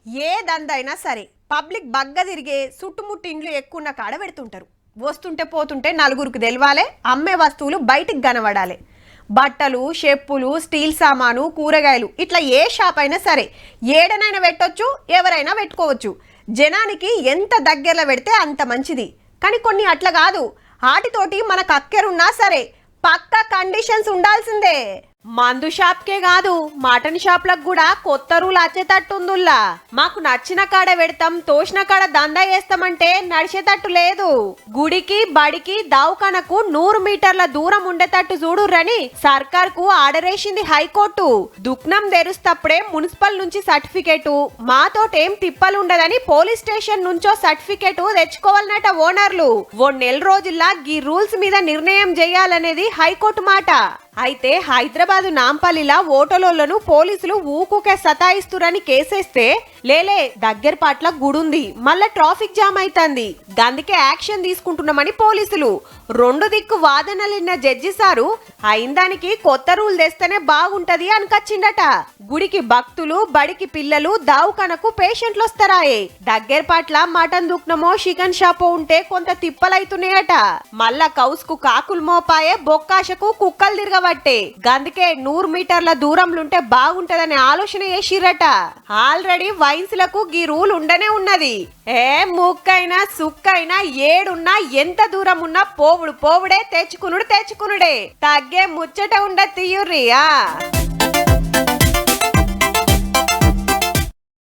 ఏ దందైనా సరే పబ్లిక్ బగ్గ తిరిగే చుట్టుముట్టు ఇండ్లు ఎక్కువ కాడ పెడుతుంటారు. వస్తుంటే పోతుంటే నలుగురికి తెలవాలే, అమ్మే వస్తువులు బయటికి కనబడాలి. బట్టలు, చెప్పులు, స్టీల్ సామాను, కూరగాయలు ఇట్లా ఏ షాప్ అయినా సరే ఏడనైనా పెట్టొచ్చు, ఎవరైనా పెట్టుకోవచ్చు. జనానికి ఎంత దగ్గరలో పెడితే అంత మంచిది. కానీ కొన్ని అట్లా కాదు. వాటితోటి మనకు అక్కెరున్నా సరే పక్కా కండిషన్స్ ఉండాల్సిందే. మందు షాప్కే కాదు, మటన్ షాప్లకు కూడా కొత్త రూల్ వచ్చేటట్టుందిలా. మాకు నచ్చిన కాడ పెడతాం, తోసిన కాడ దందా చేస్తామంటే నడిచేటట్టు లేదు. గుడికి బడికి దవాఖానకు 100 మీటర్ల దూరం ఉండేటట్టు చూడుర్రని సర్కార్ కు ఆర్డర్ వేసింది హైకోర్టు. దుక్నం తెరుస్తప్పుడే మున్సిపల్ నుంచి సర్టిఫికేట్, మాతోటేం తిప్పలుండదని పోలీస్ స్టేషన్ నుంచో సర్టిఫికేట్ తెచ్చుకోవాలన్నట ఓనర్లు. 1 నెల రోజుల్లా ఈ రూల్స్ మీద నిర్ణయం చేయాలనేది హైకోర్టు మాట. అయితే హైదరాబాద్ నాంపల్లిలా ఓటోలను పోలీసులు ఊకుకే సతాయిస్తురని కేసేస్తే లేలే దగ్గర పట్ల గుడుంది, మళ్ళా ట్రాఫిక్ జామ్ అయితంది, గందుకే యాక్షన్ తీసుకుంటున్నామని పోలీసులు 2 దిక్కు వాదనలిన్న జడ్జి సారు అయిందానికి కొత్త రూల్ తెస్తేనే బాగుంటది అనుకొచ్చిండట. గుడికి భక్తులు, బడికి పిల్లలు, దావుకనకు పేషెంట్లు వస్తారాయే. దగ్గర పట్ల మటన్ దుక్నమో చికెన్ షాపో ఉంటే కొంత తిప్పలైతున్నాయట. మళ్ళా కౌసుకు కాకులు మోపాయే, బొక్కాశకు కుక్కలు తిరగబట్టే. గందుకే 100 మీటర్ల దూరంలుంటే బాగుంటదనే ఆలోచన చేసిరట. ఆల్రెడీ వైన్స్ లకు గీ రూల్ ఉండనే ఉన్నది. ముక్కైనా సుక్కైనా ఏడున్నా ఎంత దూరం ఉన్నా పోవుడే, తెచ్చుకునుడే. తగ్గే ముచ్చట ఉండ తీయుర్రియా.